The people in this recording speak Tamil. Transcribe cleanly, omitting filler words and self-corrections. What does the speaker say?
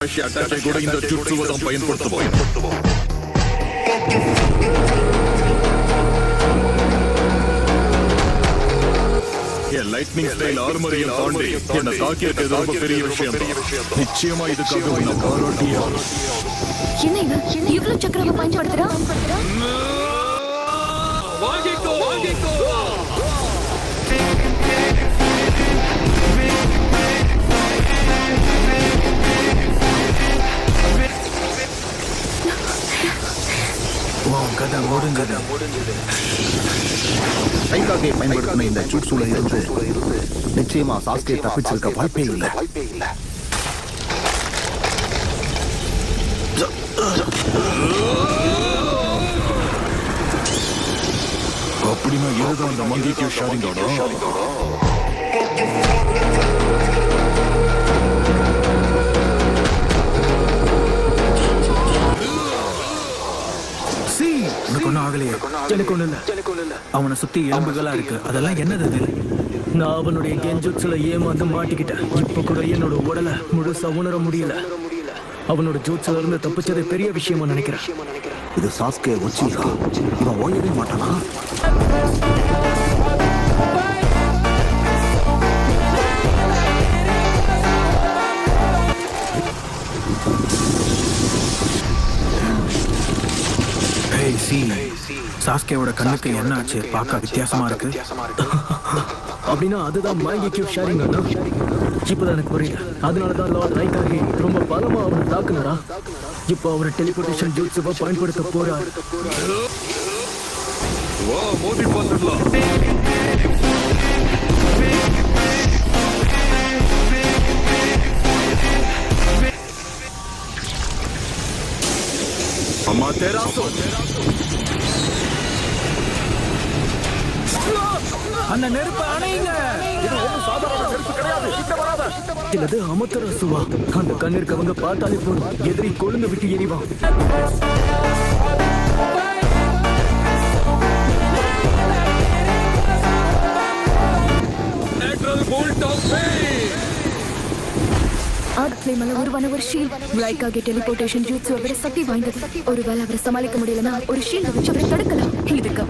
அட்டாக்கை கூட இந்த ஜுட்சுவை தான் பயன்படுத்துவோம். என் லைட்னிங் ஸ்டைல் ஆர்மரையும் தாண்டி என்ன தாக்கியது ரொம்ப பெரிய விஷயம். நிச்சயமா இதுக்காக உன்னை பாராட்டியா. என்ன இது இவ்வளவு சக்கரவை பயன்படுத்துறா? கைகாகை பயன்படுத்தின இந்த ஜூட்ஸுல இருந்து நிச்சயமா சாஸ்கே தப்பிச்சிருக்க வாய்ப்பே இல்லை. அப்படின்னா இதுதான் அந்த மங்கிக்கு ஷாரிங்கோட. அவனை சுத்தி எலும்புகளா இருக்கு. அதெல்லாம் என்னது? நான் அவனுடைய கெஞ்சுட்ஸ்ல ஏமாந்து மாட்டிக்கிட்டேன். இப்ப கூட என்னோட உடலை முழுசா உணர முடியல. அவனோட ஜூட்ஸ்ல இருந்து தப்பிச்சது பெரிய விஷயமா நினைக்கிறேன். இது சாஸ்கே உச்சிரா. இவன் ஓயவே மாட்டானா? சாஸ்கேவோட கண்ணுக்கு என்ன ஆச்சு? பார்க்க வித்தியாசமா இருக்கு. அப்படின்னா அதுதான் மாங்கிக்கு ஷேரிங்கா? இப்பதான் எனக்கு புரியுது. அதனாலதான் லார்ட் ரைகாகி ரொம்ப பலமா அவனை தாக்குனாரா? இப்போ அவர் டெலிபோர்டேஷன் ஜூட்ஸை பயன்படுத்த போறார். மோதி பார்த்துடலாம். அம்மா தெராசோ, அந்த நெருப்பு அணையுங்க. இது ஒன்றும் சாதாரண நெருப்பு கிடையாது. கிட்ட வராத. இது அமத்தரசுவா. அந்த கண்ணிற்கு அவங்க பார்த்தாலே போதும், எதிரி கொழுந்து விட்டு எரிவான். உருவான ஒரு ஷீல்ட் ரைகாகி டெலிபோர்டேஷன் ஜூட்ஸை விட சக்தி வாய்ந்தது. ஒருவேளை அவரை சமாளிக்க முடியலன்னா ஒரு ஷீல்ட் வச்சு அவரை தடுக்கலாம். இதுக்கு